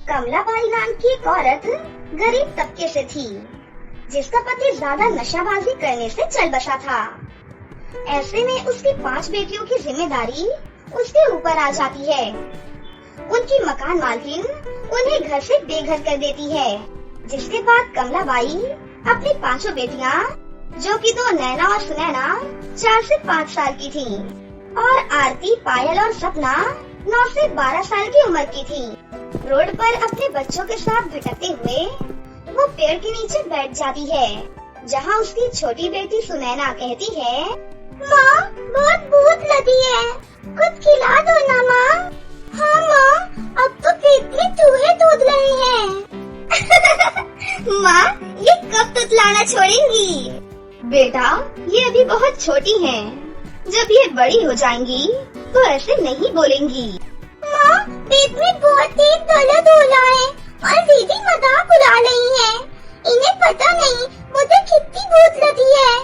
कमलाबाई नाम की एक औरत गरीब तबके से थी, जिसका पति ज्यादा नशाबाजी करने से चल बसा था। ऐसे में उसकी 5 बेटियों की जिम्मेदारी उसके ऊपर आ जाती है। उनकी मकान मालकिन उन्हें घर से बेघर कर देती है, जिसके बाद कमलाबाई अपनी 5 बेटियां, जो कि 2 नैना और सुनैना 4 से 5 साल की थीं, और आरती, पायल और सपना 9 से 12 साल की उम्र की थी, रोड पर अपने बच्चों के साथ भटकते हुए वो पेड़ के नीचे बैठ जाती है, जहाँ उसकी छोटी बेटी सुनैना कहती है, माँ बहुत भूख लगी है, कुछ खिला दो ना माँ। हाँ माँ, अब तो पेट में चूहे दूध रहे हैं। माँ, ये कब तुतलाना छोड़ेंगी? बेटा, ये अभी बहुत छोटी हैं, जब ये बड़ी हो जाएंगी तो ऐसे नहीं बोलेंगी। माँ, पेट में बहुत तेज दर्द हो रहा है और दीदी मजाक उड़ा रही है। इन्हें पता नहीं मुझे कितनी भूख लगी है,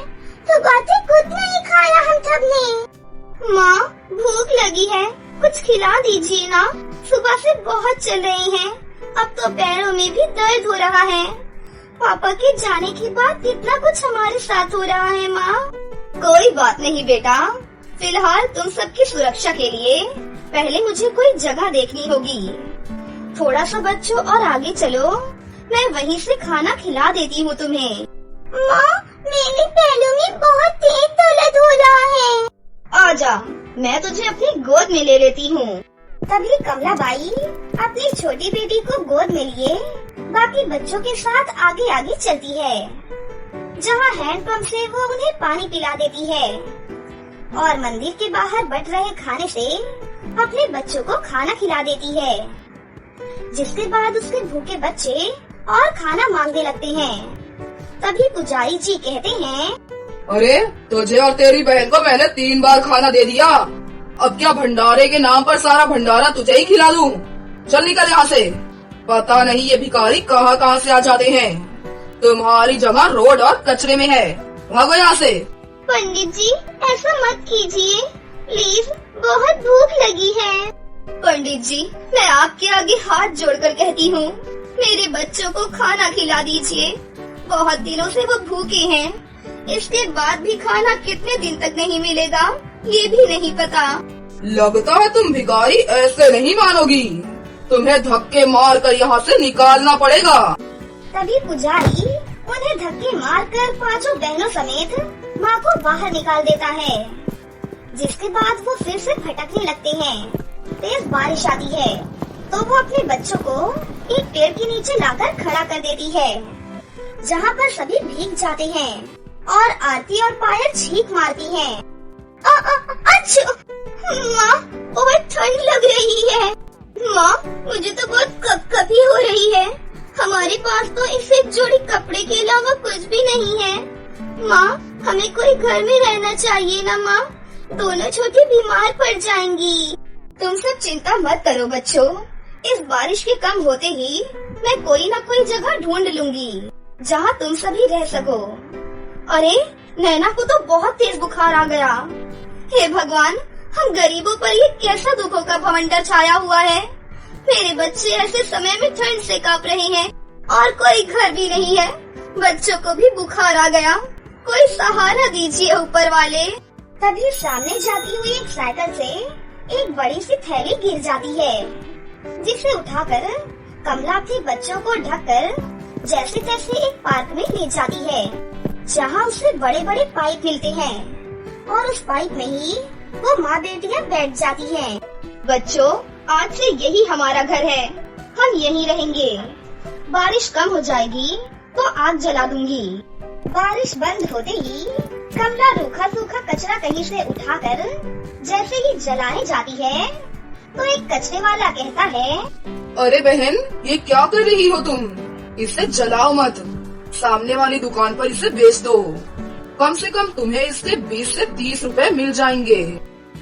सुबह से कुछ नहीं खाया हम सबने। माँ, भूख लगी है, कुछ खिला दीजिए ना, सुबह से बहुत चल रही हैं, अब तो पैरों में भी दर्द हो रहा है। पापा के जाने के बाद इतना कुछ हमारे साथ हो रहा है। माँ, कोई बात नहीं बेटा, फिलहाल तुम सबकी सुरक्षा के लिए पहले मुझे कोई जगह देखनी होगी। थोड़ा सा बच्चों और आगे चलो, मैं वहीं से खाना खिला देती हूँ तुम्हें। माँ, मेरे पैरों में बहुत तेज दर्द हो रहा है। आजा, मैं तुझे अपनी गोद में ले लेती हूँ। तभी कमलाबाई अपनी छोटी बेटी को गोद में लिए बाकी बच्चों के साथ आगे आगे चलती है, जहाँ हैंडपंप से वो उन्हें पानी पिला देती है और मंदिर के बाहर बट रहे खाने से अपने बच्चों को खाना खिला देती है, जिसके बाद उसके भूखे बच्चे और खाना मांगने लगते हैं। तभी पुजारी जी कहते हैं, अरे तुझे और तेरी बहन को मैंने 3 बार खाना दे दिया, अब क्या भंडारे के नाम पर सारा भंडारा तुझे ही खिला दूं? चल निकल यहाँ से, पता नहीं ये भिखारी कहाँ से आ जाते हैं। तुम्हारी जगह रोड और कचरे में है, भागो यहाँ से। पंडित जी, ऐसा मत कीजिए, प्लीज, बहुत भूख लगी है। पंडित जी, मैं आपके आगे हाथ जोड़कर कहती हूँ, मेरे बच्चों को खाना खिला दीजिए, बहुत दिनों से वो भूखे हैं, इसके बाद भी खाना कितने दिन तक नहीं मिलेगा ये भी नहीं पता। लगता है तुम भिखारी ऐसे नहीं मानोगी, तुम्हें धक्के मार कर यहाँ से निकालना पड़ेगा। तभी पुजारी उन्हें धक्के मारकर 5 बहनों समेत माँ को बाहर निकाल देता है, जिसके बाद वो फिर से भटकने लगते हैं। तेज बारिश आती है तो वो अपने बच्चों को एक पेड़ के नीचे लाकर खड़ा कर देती है, जहाँ पर सभी भीग जाते हैं और आरती और पायल छींक मारती हैं। अच्छा माँ, बहुत ठंड लग रही है। माँ, मुझे तो बहुत कपकपी हो रही है, हमारे पास तो इस एक जोड़ी कपड़े के अलावा कुछ भी नहीं है। माँ, हमें कोई घर में रहना चाहिए ना माँ, दोनों छोटी बीमार पड़ जाएंगी। तुम सब चिंता मत करो बच्चों, इस बारिश के कम होते ही मैं कोई न कोई जगह ढूंढ लूंगी जहाँ तुम सभी रह सको। अरे नैना को तो बहुत तेज बुखार आ गया। हे भगवान, हम गरीबों पर ये कैसा दुखों का भवंडर छाया हुआ है। मेरे बच्चे ऐसे समय में ठंड से कांप रहे हैं और कोई घर भी नहीं है, बच्चों को भी बुखार आ गया, कोई सहारा दीजिए ऊपर वाले। तभी सामने जाती हुई एक साइकिल से एक बड़ी सी थैली गिर जाती है, जिसे उठाकर कमला अपने बच्चों को ढककर जैसे तैसे एक पार्क में ले जाती है, जहाँ उसे बड़े बड़े पाइप मिलते हैं और उस पाइप में ही वो माँ बेटियाँ बैठ जाती हैं। बच्चों, आज से यही हमारा घर है, हम यहीं रहेंगे। बारिश कम हो जाएगी तो आग जला दूंगी। बारिश बंद होते ही कमला रूखा सूखा कचरा कहीं से उठाकर जैसे ही जलाने जाती है तो एक कचरे वाला कहता है, अरे बहन, ये क्या कर रही हो तुम? इसे जलाओ मत, सामने वाली दुकान पर इसे बेच दो, कम से कम तुम्हें इसके 20 से 30 रुपए मिल जाएंगे।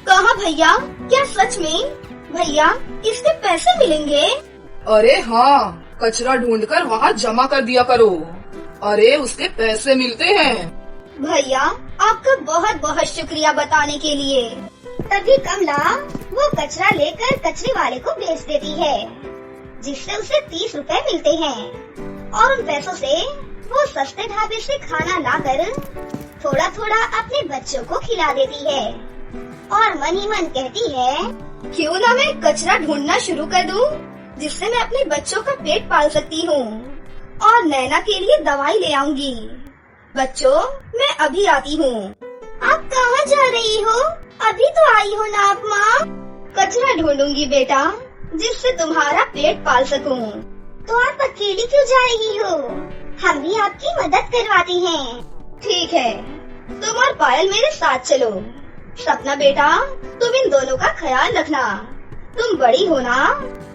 कहा भैया, क्या सच में? भैया, इसके पैसे मिलेंगे? अरे हाँ, कचरा ढूंढकर वहाँ जमा कर दिया करो, अरे उसके पैसे मिलते हैं। भैया, आपका बहुत बहुत शुक्रिया बताने के लिए। तभी कमला वो कचरा लेकर कचरे वाले को बेच देती है, जिससे उसे 30 रुपए मिलते हैं और उन पैसों से वो सस्ते ढाबे से खाना लाकर थोड़ा थोड़ा अपने बच्चों को खिला देती है और मन ही मन कहती है, क्यों ना मैं कचरा ढूंढना शुरू कर दूं, जिससे मैं अपने बच्चों का पेट पाल सकती हूँ और नैना के लिए दवाई ले आऊंगी। बच्चों, मैं अभी आती हूँ। आप कहाँ जा रही हो? अभी तो आई हो ना आप माँ। कचरा ढूंढूंगी बेटा, जिससे तुम्हारा पेट पाल सकूं। तो आप अकेली क्यों जा रही हो? हम भी आपकी मदद करवाते हैं। ठीक है, तुम और पायल मेरे साथ चलो। सपना बेटा, तुम इन दोनों का ख्याल रखना। तुम बड़ी हो ना,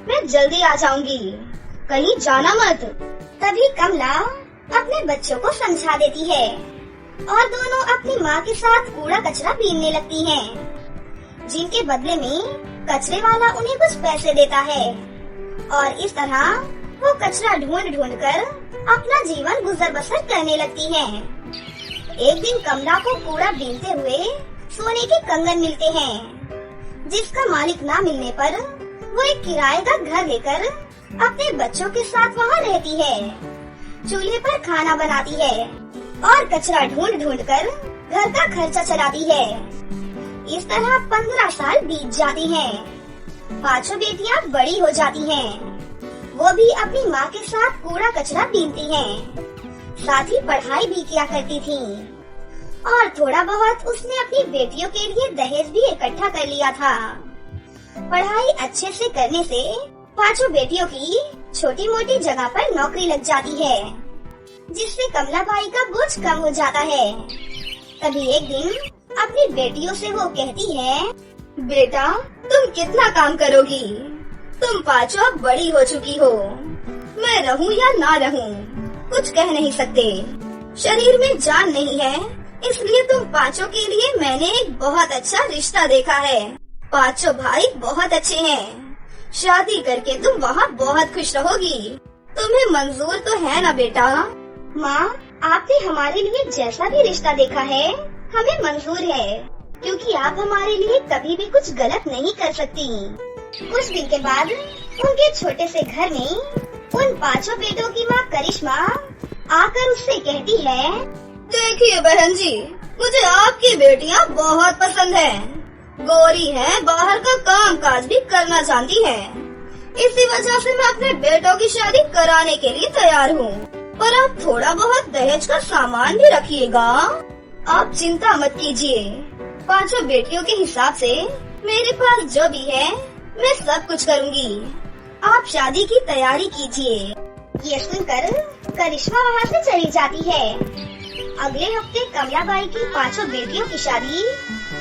मैं जल्दी आ जाऊंगी, कहीं जाना मत। तभी कमला अपने बच्चों को समझा देती है और दोनों अपनी माँ के साथ कूड़ा कचरा बीनने लगती हैं, जिनके बदले में कचरे वाला उन्हें कुछ पैसे देता है और इस तरह वो कचरा ढूंढ ढूंढ कर अपना जीवन गुजर बसर करने लगती हैं। एक दिन कमला को कूड़ा बीनते हुए सोने के कंगन मिलते हैं, जिसका मालिक ना मिलने पर वो एक किराए का घर लेकर अपने बच्चों के साथ वहाँ रहती है, चूल्हे पर खाना बनाती है और कचरा ढूंढ ढूंढ कर घर का खर्चा चलाती है। इस तरह 15 साल बीत जाती हैं। 5 बेटियां बड़ी हो जाती हैं। वो भी अपनी माँ के साथ कूड़ा कचरा बीनती हैं, साथ ही पढ़ाई भी किया करती थीं। और थोड़ा बहुत उसने अपनी बेटियों के लिए दहेज भी इकट्ठा कर लिया था। पढ़ाई अच्छे से करने से 5 बेटियों की छोटी मोटी जगह पर नौकरी लग जाती है, जिससे कमलाबाई का बोझ कम हो जाता है। तभी एक दिन अपनी बेटियों से वो कहती है, बेटा, तुम कितना काम करोगी? तुम 5 अब बड़ी हो चुकी हो। मैं रहूं या ना रहूं, कुछ कह नहीं सकते। शरीर में जान नहीं है, इसलिए तुम 5 के लिए मैंने एक बहुत अच्छा रिश्ता देखा है। 5 भाई बहुत अच्छे हैं। शादी करके तुम वहाँ बहुत खुश रहोगी। तुम्हें मंजूर तो है ना बेटा? माँ, आपने हमारे लिए जैसा भी रिश्ता देखा है हमें मंजूर है, क्योंकि आप हमारे लिए कभी भी कुछ गलत नहीं कर सकती। कुछ दिन के बाद उनके छोटे से घर में उन 5 बेटों की माँ करिश्मा आकर उससे कहती है, देखिए बहन जी, मुझे आपकी बेटियाँ बहुत पसंद हैं। गोरी हैं, बाहर का काम काज भी करना जानती हैं। इसी वजह से मैं अपने बेटों की शादी कराने के लिए तैयार हूँ, पर आप थोड़ा बहुत दहेज का सामान भी रखिएगा। आप चिंता मत कीजिए, 5 बेटियों के हिसाब से मेरे पास जो भी है मैं सब कुछ करूँगी। आप शादी की तैयारी कीजिए। ये सुनकर करिश्मा वहाँ से चली जाती है। अगले हफ्ते कमलाबाई की 5 बेटियों की शादी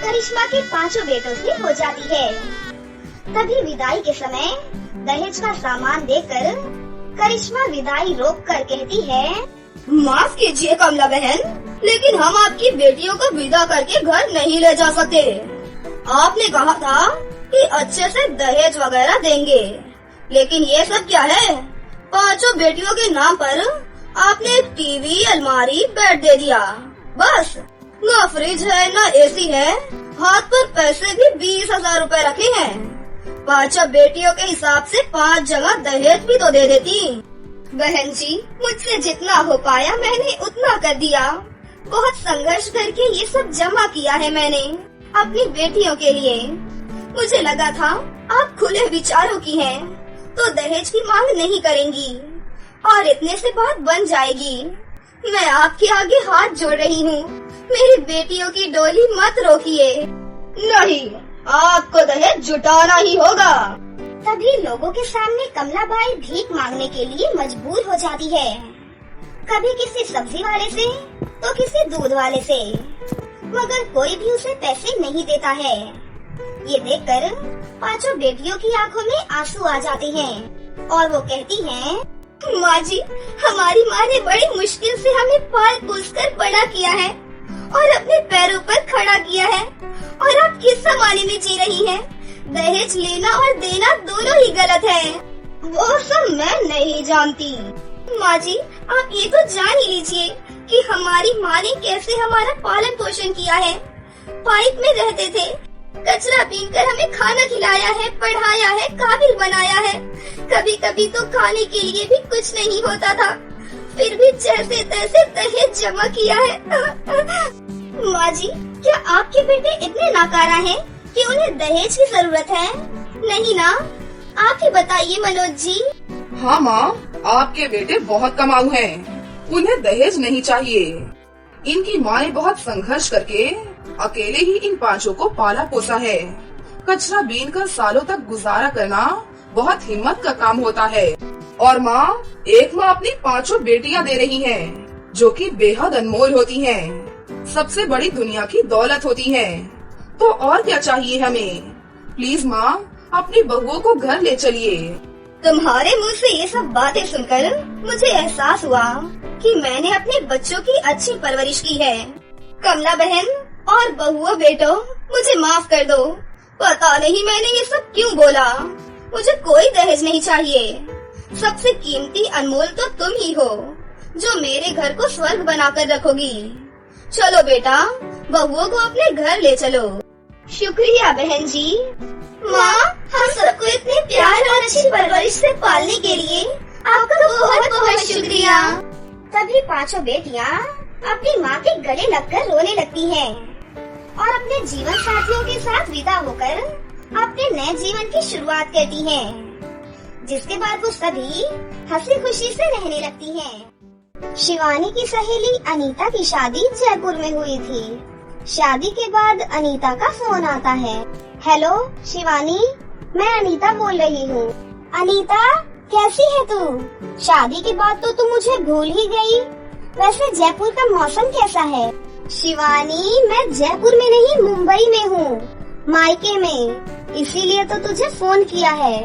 करिश्मा के 5 बेटों से हो जाती है। तभी विदाई के समय दहेज का सामान देकर करिश्मा विदाई रोक कर कहती है, माफ कीजिए कमला बहन, लेकिन हम आपकी बेटियों को विदा करके घर नहीं ले जा सकते। आपने कहा था कि अच्छे से दहेज वगैरह देंगे, लेकिन ये सब क्या है? 5 बेटियों के नाम पर आपने टीवी, अलमारी, बेड दे दिया। बस, न फ्रिज है न एसी है, हाथ पर पैसे भी 20,000 रुपए रखे हैं। 5 बेटियों के हिसाब से 5 जगह दहेज भी तो दे देती। बहन जी, मुझसे जितना हो पाया मैंने उतना कर दिया। बहुत संघर्ष करके ये सब जमा किया है मैंने अपनी बेटियों के लिए। मुझे लगा था आप खुले विचारों की हैं, तो दहेज की मांग नहीं करेंगी और इतने से बात बन जाएगी। मैं आपके आगे हाथ जोड़ रही हूँ, मेरी बेटियों की डोली मत रोकिए। नहीं, आपको दहेज जुटाना ही होगा। तभी लोगों के सामने कमलाबाई भीख मांगने के लिए मजबूर हो जाती है, कभी किसी सब्जी वाले से तो किसी दूध वाले से, मगर कोई भी उसे पैसे नहीं देता है। ये देखकर 5 बेटियों की आंखों में आंसू आ जाते हैं और वो कहती हैं, माँ जी, हमारी माँ ने बड़ी मुश्किल से हमें पाल पोस कर बड़ा किया है और अपने पैरों पर खड़ा किया है, और आप किस जमाने में जी रही हैं? दहेज लेना और देना दोनों ही गलत है। वो सब मैं नहीं जानती। माँ जी, आप ये तो जान ही लीजिए कि हमारी माँ ने कैसे हमारा पालन पोषण किया है। पाइप में रहते थे, कचरा बीनकर हमें खाना खिलाया है, पढ़ाया है, काबिल बनाया है। कभी कभी तो खाने के लिए भी कुछ नहीं होता था, फिर भी जैसे तैसे दहेज जमा किया है। माँ जी, क्या आपके बेटे इतने नाकारा हैं कि उन्हें दहेज की जरूरत है? नहीं ना, आप ही बताइए मनोज जी। हाँ माँ, आपके बेटे बहुत कमाऊ हैं। उन्हें दहेज नहीं चाहिए। इनकी माँ ने बहुत संघर्ष करके अकेले ही इन पांचों को पाला पोसा है। कचरा बीन कर सालों तक गुजारा करना बहुत हिम्मत का काम होता है। और माँ, एक माँ अपनी पांचों बेटियाँ दे रही है, जो कि बेहद अनमोल होती हैं। सबसे बड़ी दुनिया की दौलत होती है। तो और क्या चाहिए हमें? प्लीज माँ, अपनी बहुओं को घर ले चलिए। तुम्हारे मुंह से ये सब बातें सुनकर मुझे एहसास हुआ कि मैंने अपने बच्चों की अच्छी परवरिश की है। कमला बहन और बहुओं बेटो, मुझे माफ कर दो। पता नहीं मैंने ये सब क्यों बोला। मुझे कोई दहेज नहीं चाहिए। सबसे कीमती अनमोल तो तुम ही हो, जो मेरे घर को स्वर्ग बनाकर रखोगी। चलो बेटा, बहुओं को अपने घर ले चलो। शुक्रिया बहन जी। माँ, हम सबको इतने प्यार और अच्छी परवरिश से पालने के लिए आपका बहुत बहुत शुक्रिया। तभी पांचों बेटियाँ अपनी माँ के गले लगकर रोने लगती हैं और अपने जीवन साथियों के साथ विदा होकर अपने नए जीवन की शुरुआत करती हैं, जिसके बाद वो सभी हंसी खुशी से रहने लगती हैं। शिवानी की सहेली अनीता की शादी जयपुर में हुई थी। शादी के बाद अनीता का फोन आता है। हेलो शिवानी, मैं अनीता बोल रही हूँ। अनीता, कैसी है तू? शादी के बाद तो तू मुझे भूल ही गई। वैसे जयपुर का मौसम कैसा है? शिवानी, मैं जयपुर में नहीं, मुंबई में हूँ, मायके में। इसीलिए तो तुझे फोन किया है।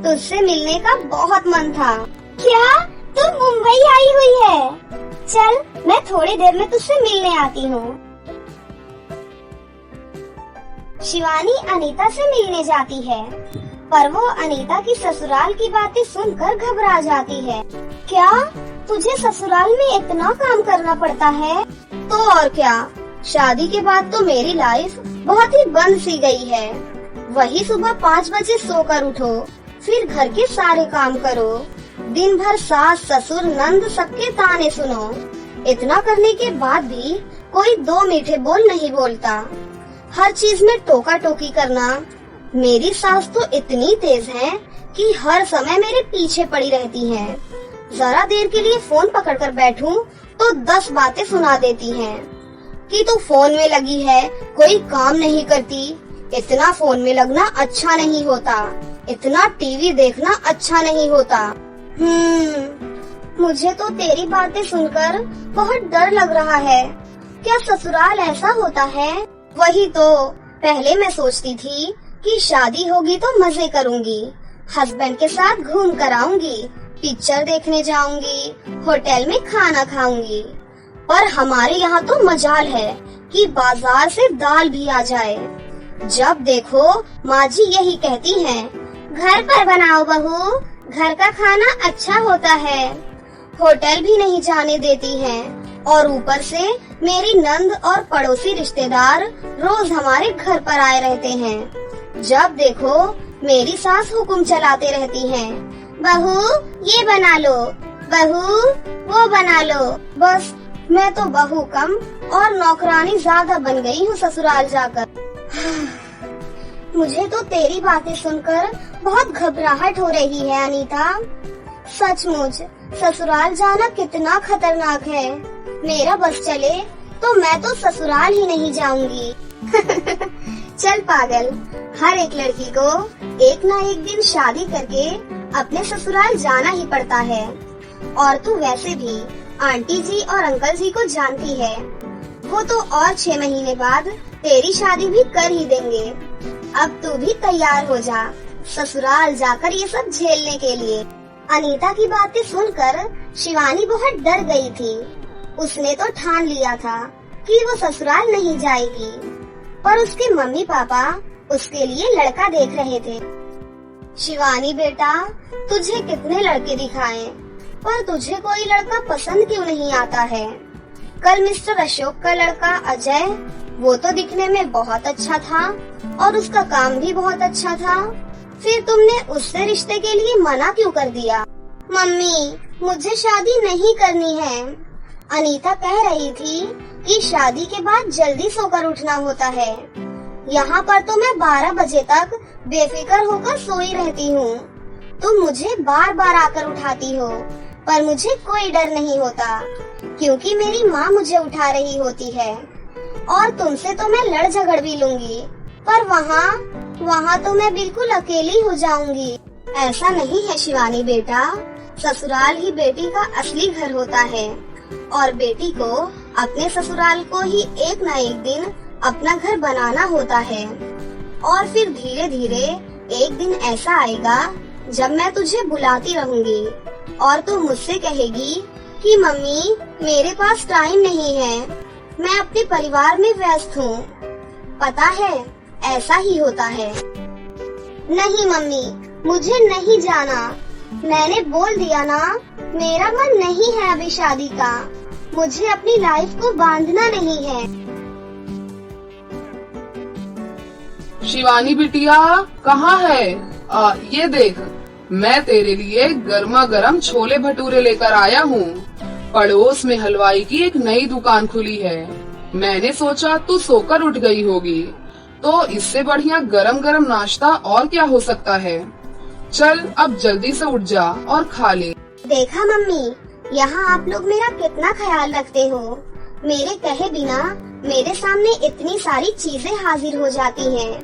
तुझसे मिलने का बहुत मन था। क्या तू मुंबई आई हुई है? चल, मैं थोड़ी देर में तुझसे मिलने आती हूँ। शिवानी अनीता से मिलने जाती है, पर वो अनीता की ससुराल की बातें सुनकर घबरा जाती है। क्या तुझे ससुराल में इतना काम करना पड़ता है? तो और क्या, शादी के बाद तो मेरी लाइफ बहुत ही बंद सी गई है। वही सुबह 5 बजे सोकर उठो, फिर घर के सारे काम करो, दिन भर सास ससुर नंद सबके ताने सुनो। इतना करने के बाद भी कोई 2 मीठे बोल नहीं बोलता। हर चीज में टोका टोकी करना। मेरी सास तो इतनी तेज है कि हर समय मेरे पीछे पड़ी रहती हैं। जरा देर के लिए फोन पकड़कर बैठूं तो 10 बातें सुना देती हैं कि तू फोन में लगी है, कोई काम नहीं करती। इतना फोन में लगना अच्छा नहीं होता, इतना टीवी देखना अच्छा नहीं होता। मुझे तो तेरी बातें सुनकर बहुत डर लग रहा है। क्या ससुराल ऐसा होता है? वही तो, पहले मैं सोचती थी कि शादी होगी तो मजे करूंगी, हस्बैंड के साथ घूम कर आऊंगी, पिक्चर देखने जाऊंगी, होटल में खाना खाऊंगी। पर हमारे यहाँ तो मजाल है कि बाजार से दाल भी आ जाए। जब देखो माँ जी यही कहती हैं, घर पर बनाओ बहू, घर का खाना अच्छा होता है। होटल भी नहीं जाने देती हैं और ऊपर से मेरी नंद और पड़ोसी रिश्तेदार रोज हमारे घर पर आए रहते हैं। जब देखो मेरी सास हुक्म चलाते रहती हैं, बहू ये बना लो, बहू वो बना लो। बस मैं तो बहू कम और नौकरानी ज्यादा बन गई हूँ ससुराल जाकर। मुझे तो तेरी बातें सुनकर बहुत घबराहट हो रही है अनीता। सचमुच ससुराल जाना कितना खतरनाक है। मेरा बस चले तो मैं तो ससुराल ही नहीं जाऊंगी। चल पागल, हर एक लड़की को एक ना एक दिन शादी करके अपने ससुराल जाना ही पड़ता है। और तू वैसे भी आंटी जी और अंकल जी को जानती है, वो तो और 6 महीने बाद तेरी शादी भी कर ही देंगे। अब तू भी तैयार हो जा ससुराल जाकर ये सब झेलने के लिए। अनीता की बातें सुनकर शिवानी बहुत डर गई थी। उसने तो ठान लिया था कि वो ससुराल नहीं जाएगी, पर उसके मम्मी पापा उसके लिए लड़का देख रहे थे। शिवानी बेटा, तुझे कितने लड़के दिखाएं, पर तुझे कोई लड़का पसंद क्यों नहीं आता है? कल मिस्टर अशोक का लड़का अजय, वो तो दिखने में बहुत अच्छा था और उसका काम भी बहुत अच्छा था, फिर तुमने उससे रिश्ते के लिए मना क्यों कर दिया? मम्मी, मुझे शादी नहीं करनी है। अनीता कह रही थी कि शादी के बाद जल्दी सोकर उठना होता है। यहाँ पर तो मैं 12 बजे तक बेफिक्र होकर सोई रहती हूँ। तुम मुझे बार बार आकर उठाती हो, पर मुझे कोई डर नहीं होता, क्योंकि मेरी माँ मुझे उठा रही होती है। और तुमसे तो मैं लड़ झगड़ भी लूंगी, पर वहाँ तो मैं बिल्कुल अकेली हो जाऊंगी। ऐसा नहीं है शिवानी बेटा, ससुराल ही बेटी का असली घर होता है और बेटी को अपने ससुराल को ही एक न एक दिन अपना घर बनाना होता है। और फिर धीरे धीरे एक दिन ऐसा आएगा जब मैं तुझे बुलाती रहूंगी और तू मुझसे कहेगी कि मम्मी, मेरे पास टाइम नहीं है, मैं अपने परिवार में व्यस्त हूँ। पता है, ऐसा ही होता है। नहीं मम्मी, मुझे नहीं जाना। मैंने बोल दिया ना, मेरा मन नहीं है अभी शादी का। मुझे अपनी लाइफ को बांधना नहीं है। शिवानी बिटिया, कहाँ है? ये देख, मैं तेरे लिए गर्मा गर्म छोले भटूरे लेकर आया हूँ। पड़ोस में हलवाई की एक नई दुकान खुली है। मैंने सोचा तू सोकर उठ गई होगी, तो इससे बढ़िया गरम गरम नाश्ता और क्या हो सकता है। चल अब जल्दी से उठ जा और खा ले। देखा मम्मी, यहाँ आप लोग मेरा कितना ख्याल रखते हो। मेरे कहे बिना मेरे सामने इतनी सारी चीजें हाजिर हो जाती हैं।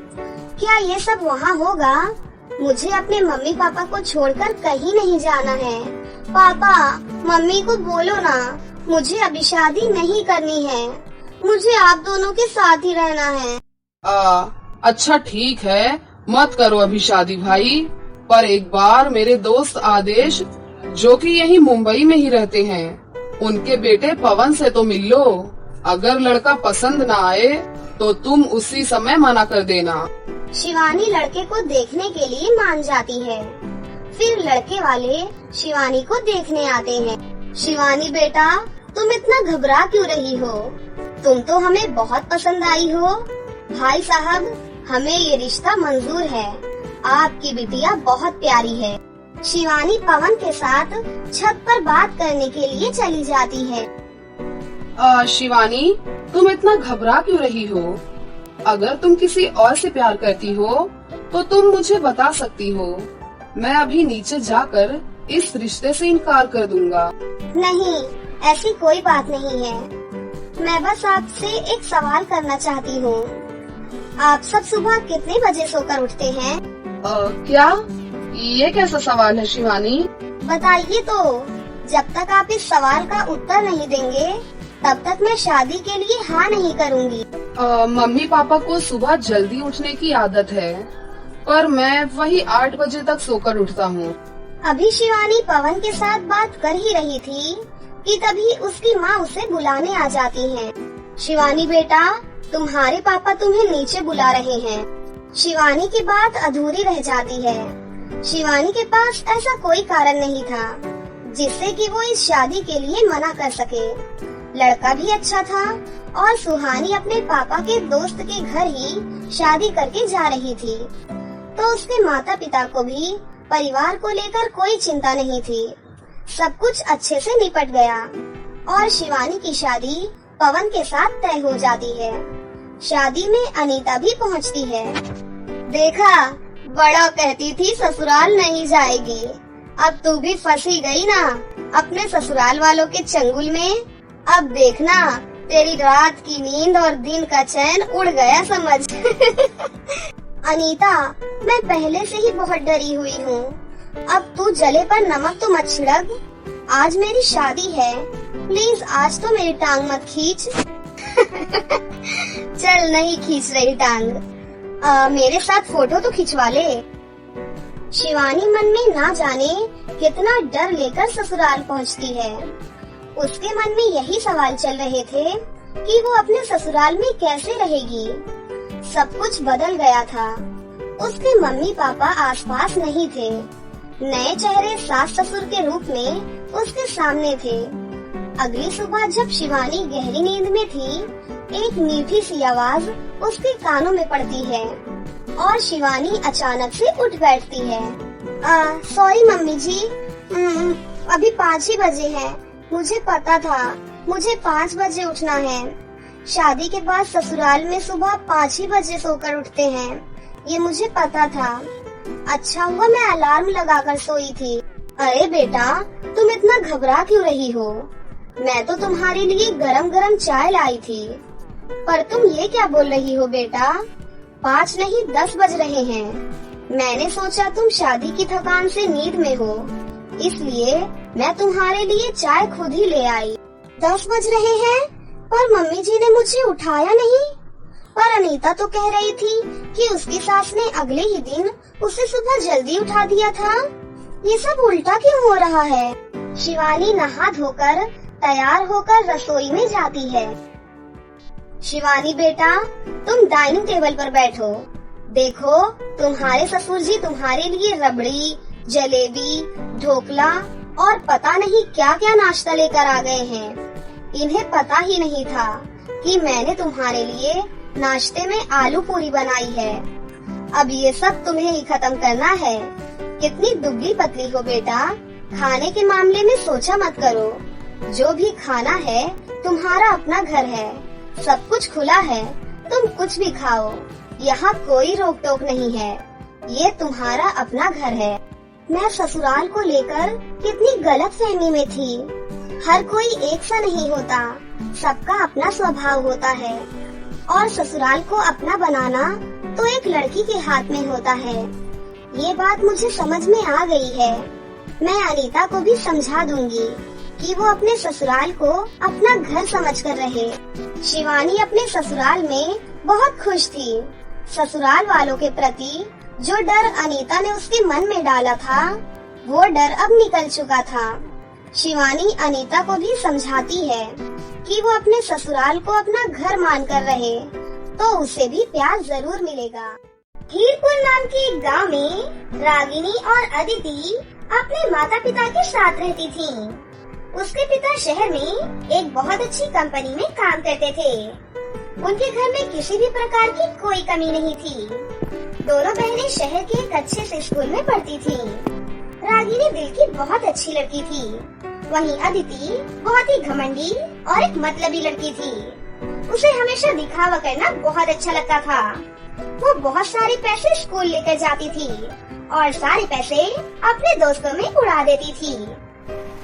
क्या ये सब वहाँ होगा? मुझे अपने मम्मी पापा को छोड़कर कहीं नहीं जाना है। पापा, मम्मी को बोलो ना, मुझे अभी शादी नहीं करनी है। मुझे आप दोनों के साथ ही रहना है। अच्छा ठीक है, मत करो अभी शादी भाई, पर एक बार मेरे दोस्त आदेश, जो कि यही मुंबई में ही रहते हैं, उनके बेटे पवन से तो मिल लो। अगर लड़का पसंद ना आए तो तुम उसी समय मना कर देना। शिवानी लड़के को देखने के लिए मान जाती है। फिर लड़के वाले शिवानी को देखने आते हैं। शिवानी बेटा, तुम इतना घबरा क्यों रही हो? तुम तो हमें बहुत पसंद आई हो। भाई साहब, हमें ये रिश्ता मंजूर है। आपकी बिटिया बहुत प्यारी है। शिवानी पवन के साथ छत पर बात करने के लिए चली जाती है। शिवानी, तुम इतना घबरा क्यों रही हो? अगर तुम किसी और से प्यार करती हो तो तुम मुझे बता सकती हो। मैं अभी नीचे जाकर इस रिश्ते से इनकार कर दूंगा। नहीं, ऐसी कोई बात नहीं है। मैं बस आपसे एक सवाल करना चाहती हूँ। आप सब सुबह कितने बजे सोकर उठते हैं? क्या? ये कैसा सवाल है शिवानी? बताइए तो। जब तक आप इस सवाल का उत्तर नहीं देंगे, तब तक मैं शादी के लिए हाँ नहीं करूँगी। मम्मी पापा को सुबह जल्दी उठने की आदत है, पर मैं वही 8 बजे तक सोकर उठता हूँ। अभी शिवानी पवन के साथ बात कर ही रही थी कि तभी उसकी माँ उसे बुलाने आ जाती है। शिवानी बेटा, तुम्हारे पापा तुम्हें नीचे बुला रहे हैं। शिवानी की बात अधूरी रह जाती है। शिवानी के पास ऐसा कोई कारण नहीं था जिससे कि वो इस शादी के लिए मना कर सके। लड़का भी अच्छा था और सुहानी अपने पापा के दोस्त के घर ही शादी करके जा रही थी, तो उसके माता पिता को भी परिवार को लेकर कोई चिंता नहीं थी। सब कुछ अच्छे से निपट गया और शिवानी की शादी पवन के साथ तय हो जाती है। शादी में अनीता भी पहुंचती है। देखा, बड़ा कहती थी ससुराल नहीं जाएगी, अब तू भी फंसी गई ना अपने ससुराल वालों के चंगुल में। अब देखना, तेरी रात की नींद और दिन का चैन उड़ गया समझ। अनीता, मैं पहले से ही बहुत डरी हुई हूँ। अब तू जले पर नमक तो मत छिड़क। आज मेरी शादी है, प्लीज आज तो मेरी टांग मत खींच। चल, नहीं खींच रही टांग। मेरे साथ फोटो तो खिंचवा ले। शिवानी मन में ना जाने कितना डर लेकर ससुराल पहुँचती है। उसके मन में यही सवाल चल रहे थे कि वो अपने ससुराल में कैसे रहेगी। सब कुछ बदल गया था। उसके मम्मी पापा आसपास नहीं थे। नए चेहरे सास ससुर के रूप में उसके सामने थे। अगली सुबह जब शिवानी गहरी नींद में थी, एक मीठी सी आवाज उसके कानों में पड़ती है। और शिवानी अचानक से उठ बैठती है। सॉरी मम्मी जी, अभी 5 ही बजे हैं। मुझे पता था मुझे 5 बजे उठना है। शादी के बाद ससुराल में सुबह 5 ही बजे सोकर उठते हैं, ये मुझे पता था। अच्छा हुआ मैं अलार्म लगाकर सोई थी। अरे बेटा, तुम इतना घबरा क्यों रही हो? मैं तो तुम्हारे लिए गरम गरम चाय लाई थी। पर तुम ये क्या बोल रही हो बेटा? 5 नहीं 10 बज रहे हैं। मैंने सोचा तुम शादी की थकान से नींद में हो, इसलिए मैं तुम्हारे लिए चाय खुद ही ले आई। 10 बज रहे हैं, पर मम्मी जी ने मुझे उठाया नहीं। पर अनीता तो कह रही थी कि उसकी सास ने अगले ही दिन उसे सुबह जल्दी उठा दिया था। ये सब उल्टा क्यों हो रहा है? शिवानी नहा धोकर तैयार होकर रसोई में जाती है। शिवानी बेटा, तुम डाइनिंग टेबल पर बैठो। देखो, तुम्हारे ससुर जी तुम्हारे लिए रबड़ी, जलेबी, ढोकला और पता नहीं क्या क्या नाश्ता लेकर आ गए हैं। इन्हें पता ही नहीं था कि मैंने तुम्हारे लिए नाश्ते में आलू पूरी बनाई है। अब ये सब तुम्हें ही खत्म करना है। कितनी दुबली पतली हो बेटा, खाने के मामले में सोचा मत करो। जो भी खाना है तुम्हारा अपना घर है, सब कुछ खुला है, तुम कुछ भी खाओ, यहाँ कोई रोक टोक नहीं है। ये तुम्हारा अपना घर है। मैं ससुराल को लेकर कितनी गलतफहमी में थी। हर कोई एक सा नहीं होता, सबका अपना स्वभाव होता है और ससुराल को अपना बनाना तो एक लड़की के हाथ में होता है। ये बात मुझे समझ में आ गई है। मैं अनीता को भी समझा दूंगी कि वो अपने ससुराल को अपना घर समझकर रहे। शिवानी अपने ससुराल में बहुत खुश थी। ससुराल वालों के प्रति जो डर अनीता ने उसके मन में डाला था, वो डर अब निकल चुका था। शिवानी अनीता को भी समझाती है कि वो अपने ससुराल को अपना घर मानकर रहे, तो उसे भी प्यार जरूर मिलेगा। हीरपुर नाम के एक गाँव में रागिनी और अदिति अपने माता पिता के साथ रहती थीं। उसके पिता शहर में एक बहुत अच्छी कंपनी में काम करते थे। उनके घर में किसी भी प्रकार की कोई कमी नहीं थी। दोनों बहनें शहर के एक अच्छे से स्कूल में पढ़ती थीं। रागिनी दिल की बहुत अच्छी लड़की थी, वहीं अदिति बहुत ही घमंडी और एक मतलबी लड़की थी। उसे हमेशा दिखावा करना बहुत अच्छा लगता था। वो बहुत सारे पैसे स्कूल लेकर जाती थी और सारे पैसे अपने दोस्तों में उड़ा देती थी।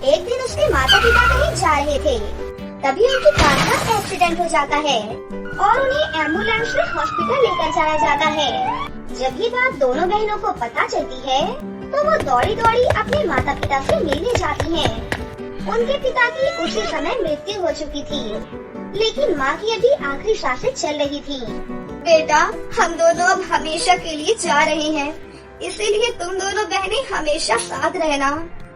एक दिन उसके माता पिता कहीं जा रहे थे, तभी उनकी कार का एक्सीडेंट हो जाता है और उन्हें एम्बुलेंस से हॉस्पिटल लेकर जाया जाता है। जब ये बात दोनों बहनों को पता चलती है, तो वो दौड़ी दौड़ी अपने माता पिता से मिलने जाती हैं। उनके पिता की उसी समय मृत्यु हो चुकी थी, लेकिन माँ की अभी आखिरी सांसें चल रही थी। बेटा, हम दोनों अब हमेशा के लिए जा रहे हैं, इसीलिए तुम दोनों बहनें हमेशा साथ रहना।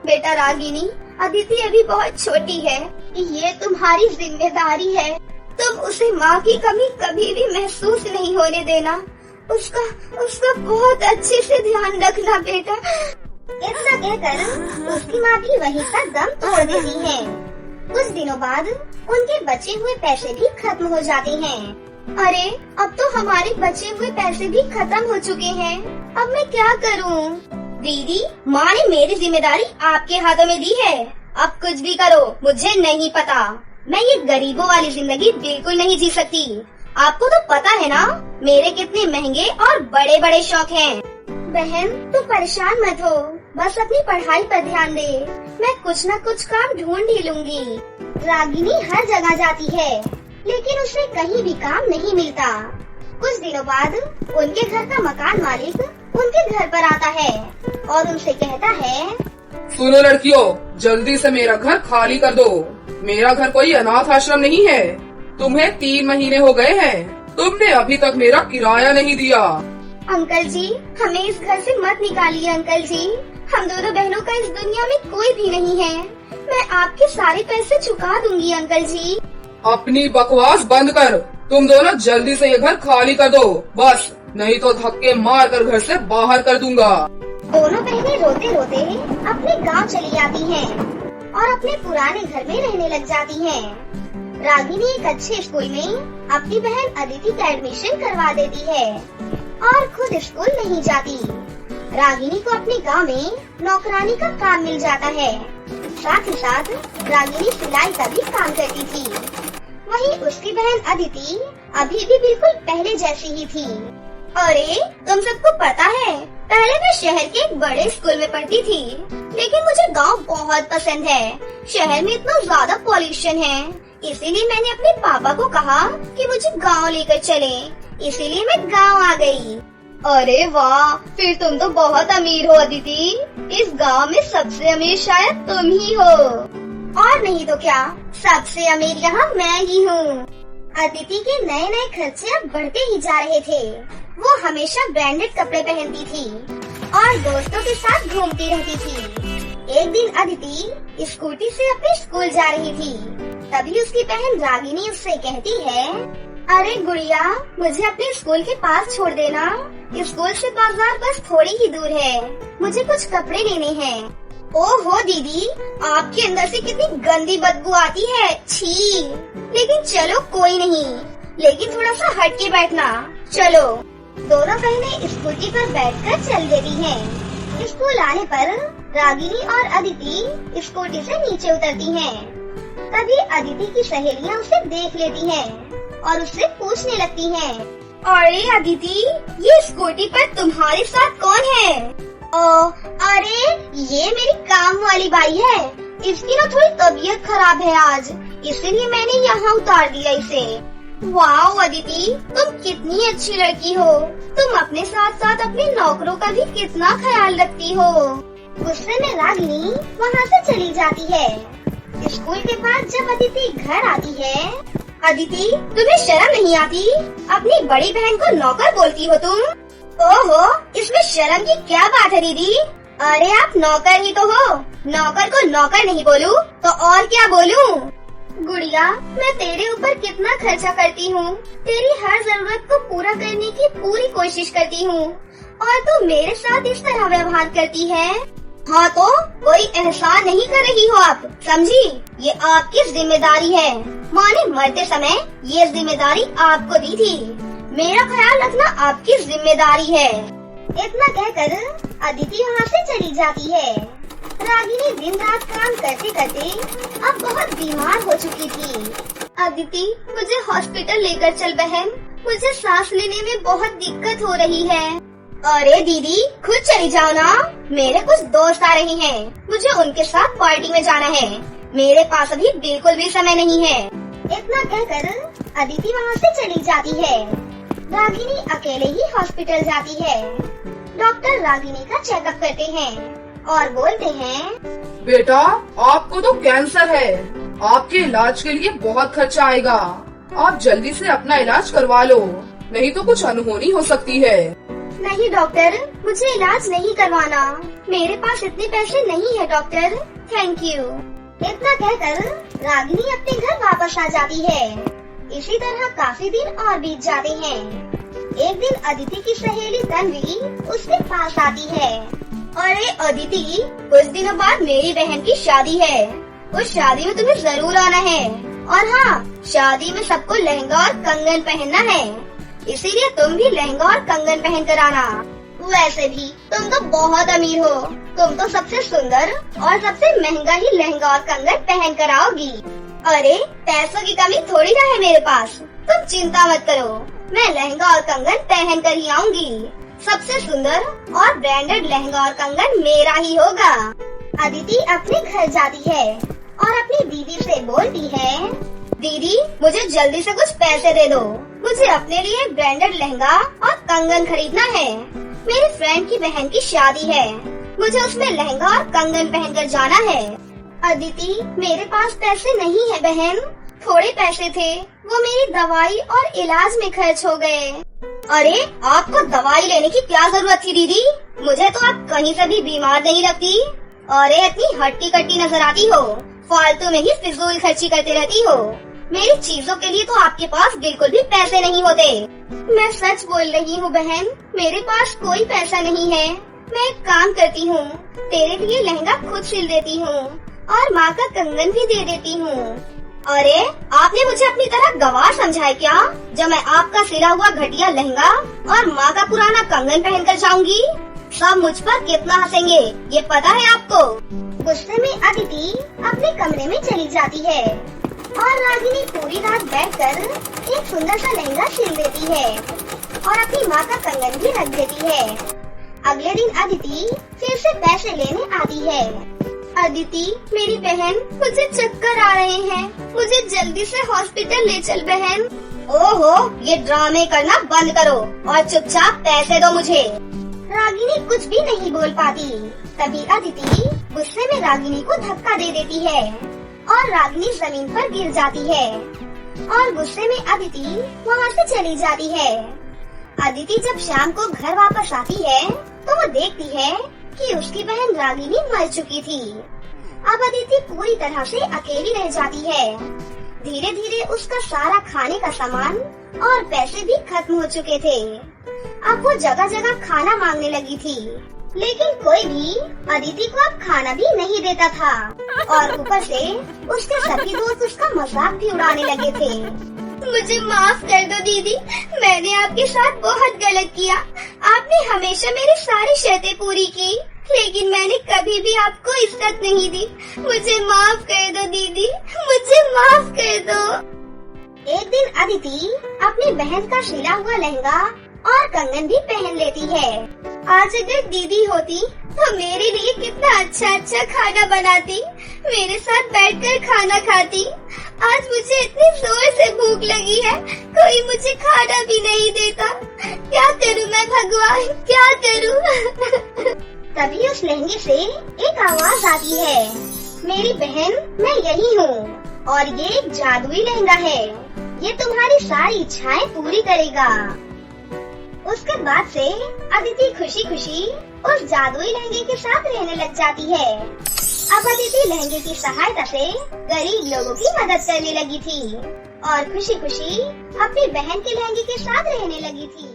बेटा रागिनी, अदिति अभी बहुत छोटी है, ये तुम्हारी जिम्मेदारी है। तुम उसे माँ की कमी कभी भी महसूस नहीं होने देना। उसका बहुत अच्छे से ध्यान रखना बेटा। ऐसा कहकर उसकी माँ भी वहीं पर दम तोड़ देती है। कुछ दिनों बाद उनके बचे हुए पैसे भी खत्म हो जाते हैं। अरे, अब तो हमारे बचे हुए पैसे भी खत्म हो चुके हैं। अब मैं क्या करूँ? दीदी, माँ ने मेरी जिम्मेदारी आपके हाथों में दी है। अब कुछ भी करो, मुझे नहीं पता। मैं ये गरीबों वाली जिंदगी बिल्कुल नहीं जी सकती। आपको तो पता है ना मेरे कितने महंगे और बड़े बड़े शौक हैं। बहन, तू परेशान मत हो, बस अपनी पढ़ाई पर ध्यान दे। मैं कुछ न कुछ काम ढूंढ ही लूंगी। रागिनी हर जगह जाती है, लेकिन उसे कहीं भी काम नहीं मिलता। कुछ दिनों बाद उनके घर का मकान मालिक उनके घर पर आता है और उनसे कहता है, सुनो लड़कियों, जल्दी से मेरा घर खाली कर दो। मेरा घर कोई अनाथ आश्रम नहीं है। तुम्हें 3 महीने हो गए हैं, तुमने अभी तक मेरा किराया नहीं दिया। अंकल जी, हमें इस घर से मत निकालिए अंकल जी। हम दोनों बहनों का इस दुनिया में कोई भी नहीं है। मैं आपके सारे पैसे चुका दूंगी अंकल जी। अपनी बकवास बंद कर। तुम दोनों जल्दी से ये घर खाली कर दो बस, नहीं तो धक्के मार कर घर से बाहर कर दूंगा। दोनों बहनें रोते रोते अपने गांव चली जाती हैं और अपने पुराने घर में रहने लग जाती हैं। रागिनी एक अच्छे स्कूल में अपनी बहन अदिति का एडमिशन करवा देती है। और खुद स्कूल नहीं जाती। रागिनी को अपने गांव में नौकरानी का काम मिल जाता है। साथ ही साथ रागिनी सिलाई का भी काम करती थी। वहीं उसकी बहन अदिति अभी भी बिल्कुल पहले जैसी ही थी। अरे तुम सबको पता है, पहले मैं शहर के एक बड़े स्कूल में पढ़ती थी, लेकिन मुझे गांव बहुत पसंद है। शहर में इतना ज्यादा पॉल्यूशन है, इसीलिए मैंने अपने पापा को कहा कि मुझे गांव लेकर चले, इसीलिए मैं गांव आ गई। अरे वाह, फिर तुम तो बहुत अमीर हो अदिति। इस गांव में सबसे अमीर शायद तुम ही हो। और नहीं तो क्या, सबसे अमीर यहाँ मैं ही हूँ। अदिति के नए नए खर्चे अब बढ़ते ही जा रहे थे। वो हमेशा ब्रांडेड कपड़े पहनती थी और दोस्तों के साथ घूमती रहती थी। एक दिन अदिति स्कूटी से अपने स्कूल जा रही थी, तभी उसकी बहन रागिनी उससे कहती है, अरे गुड़िया, मुझे अपने स्कूल के पास छोड़ देना। स्कूल से बाजार बस थोड़ी ही दूर है, मुझे कुछ कपड़े लेने हैं। ओहो दीदी, आपके अंदर से कितनी गंदी बदबू आती है, छी। लेकिन चलो कोई नहीं, लेकिन थोड़ा सा हट के बैठना। चलो। दोनों बहनें स्कूटी पर बैठकर चल देती हैं। स्कूल आने पर रागिनी और अदिति स्कूटी से नीचे उतरती हैं। तभी अदिति की सहेलियां उसे देख लेती हैं और उससे पूछने लगती हैं, अरे अदिति, ये स्कूटी पर तुम्हारे साथ कौन है? अरे ये मेरी काम वाली बाई है, इसकी ना थोड़ी तबीयत खराब है आज, इसलिए मैंने यहाँ उतार दिया इसे। वाह अदिति, तुम कितनी अच्छी लड़की हो। तुम अपने साथ साथ अपने नौकरों का भी कितना ख्याल रखती हो। गुस्से में रागिनी वहाँ से चली जाती है। स्कूल के बाद जब अदिति घर आती है, अदिति तुम्हें शर्म नहीं आती? अपनी बड़ी बहन को नौकर बोलती हो तुम? ओहो, इसमें शर्म की क्या बात है दीदी? अरे आप नौकर ही तो हो, नौकर को नौकर नहीं बोलूं तो और क्या बोलूं? गुड़िया, मैं तेरे ऊपर कितना खर्चा करती हूँ, तेरी हर जरूरत को पूरा करने की पूरी कोशिश करती हूँ, और तू मेरे साथ इस तरह व्यवहार करती है। हाँ तो कोई एहसान नहीं कर रही हो आप, समझी? ये आपकी जिम्मेदारी है। माँ ने मरते समय ये जिम्मेदारी आपको दी थी। मेरा ख्याल रखना आपकी जिम्मेदारी है। इतना कहकर अदिति वहाँ से चली जाती है। रागिनी दिन रात काम करते करते अब बहुत बीमार हो चुकी थी। अदिति, मुझे हॉस्पिटल लेकर चल बहन, मुझे सांस लेने में बहुत दिक्कत हो रही है। अरे दीदी, खुद चली जाओ ना, मेरे कुछ दोस्त आ रहे हैं, मुझे उनके साथ पार्टी में जाना है, मेरे पास अभी बिल्कुल भी समय नहीं है। इतना कहकर अदिति वहाँ से चली जाती है। रागिनी अकेले ही हॉस्पिटल जाती है। डॉक्टर रागिनी का चेकअप करते हैं और बोलते हैं, बेटा, आपको तो कैंसर है, आपके इलाज के लिए बहुत खर्चा आएगा, आप जल्दी से अपना इलाज करवा लो, नहीं तो कुछ अनहोनी हो सकती है। नहीं डॉक्टर, मुझे इलाज नहीं करवाना, मेरे पास इतने पैसे नहीं है डॉक्टर, थैंक यू। इतना कहकर रागिनी अपने घर वापस आ जाती है। इसी तरह काफी दिन और बीत जाते हैं। एक दिन अदिति की सहेली तन्वी उसके पास आती है। अरे अदिति, कुछ दिनों बाद मेरी बहन की शादी है, उस शादी में तुम्हें जरूर आना है। और हाँ, शादी में सबको लहंगा और कंगन पहनना है, इसीलिए तुम भी लहंगा और कंगन पहन कर आना। वैसे भी तुम तो बहुत अमीर हो, तुम तो सबसे सुंदर और सबसे महंगा ही लहंगा और कंगन पहन कर आओगी। अरे पैसों की कमी थोड़ी ना है मेरे पास, तुम चिंता मत करो, मैं लहंगा और कंगन पहन कर ही आऊंगी। सबसे सुंदर और ब्रांडेड लहंगा और कंगन मेरा ही होगा। अदिति अपने घर जाती है और अपनी दीदी से बोलती है, दीदी मुझे जल्दी से कुछ पैसे दे दो, मुझे अपने लिए ब्रांडेड लहंगा और कंगन खरीदना है। मेरी फ्रेंड की बहन की शादी है, मुझे उसमें लहंगा और कंगन पहनकर जाना है। अदिति, मेरे पास पैसे नहीं है बहन, थोड़े पैसे थे, वो मेरी दवाई और इलाज में खर्च हो गए। अरे आपको दवाई लेने की क्या जरूरत थी दीदी, मुझे तो आप कहीं से भी बीमार नहीं लगती। अरे इतनी हट्टी कट्टी नजर आती हो, फालतू में ही फिजूल खर्ची करते रहती हो। मेरी चीजों के लिए तो आपके पास बिल्कुल भी पैसे नहीं होते। मैं सच बोल रही हूँ बहन, मेरे पास कोई पैसा नहीं है। मैं एक काम करती हूँ, तेरे लिए लहंगा खुद सिल देती हूँ और माँ का कंगन भी दे देती हूँ। अरे आपने मुझे अपनी तरह गवार समझा है क्या, जब मैं आपका सिला हुआ घटिया लहंगा और माँ का पुराना कंगन पहनकर जाऊंगी? सब मुझ पर कितना हंसेंगे ये पता है आपको। गुस्से में अदिति अपने कमरे में चली जाती है और रागिनी पूरी रात बैठकर एक सुंदर सा लहंगा सिल देती है और अपनी माँ का कंगन भी रख देती है। अगले दिन अदिति फिर से पैसे लेने आती है। अदिति मेरी बहन, मुझे चक्कर आ रहे हैं, मुझे जल्दी से हॉस्पिटल ले चल बहन। ओहो, ये ड्रामे करना बंद करो और चुपचाप पैसे दो मुझे। रागिनी कुछ भी नहीं बोल पाती। तभी अदिति गुस्से में रागिनी को धक्का दे देती है और रागिनी जमीन पर गिर जाती है और गुस्से में अदिति वहाँ से चली जाती है। अदिति जब शाम को घर वापस आती है तो वो देखती है कि उसकी बहन रागिनी मर चुकी थी। अब अदिति पूरी तरह से अकेली रह जाती है। धीरे धीरे उसका सारा खाने का सामान और पैसे भी खत्म हो चुके थे। अब वो जगह जगह खाना मांगने लगी थी, लेकिन कोई भी अदिति को अब खाना भी नहीं देता था और ऊपर से उसके सभी दोस्त उसका मजाक भी उड़ाने लगे थे। मुझे माफ कर दो दीदी, मैंने आपके साथ बहुत गलत किया। आपने हमेशा मेरी सारी शर्तें पूरी की, लेकिन मैंने कभी भी आपको इज्जत नहीं दी। मुझे माफ कर दो दीदी, मुझे माफ कर दो। एक दिन अदिति अपनी बहन का सिला हुआ लहंगा और कंगन भी पहन लेती है। आज अगर दीदी होती तो मेरे लिए कितना अच्छा अच्छा खाना बनाती, मेरे साथ बैठकर खाना खाती। आज मुझे इतनी जोर से भूख लगी है, कोई मुझे खाना भी नहीं देता। क्या करूं मैं भगवान, क्या करूं? तभी उस लहंगे से एक आवाज आती है, मेरी बहन मैं यही हूँ और ये एक जादुई लहंगा है, ये तुम्हारी सारी इच्छाएं पूरी करेगा। उसके बाद से अदिति खुशी खुशी उस जादुई लहंगे के साथ रहने लग जाती है। अब अदिति लहंगे की सहायता से गरीब लोगों की मदद करने लगी थी और खुशी खुशी अपनी बहन के लहंगे के साथ रहने लगी थी।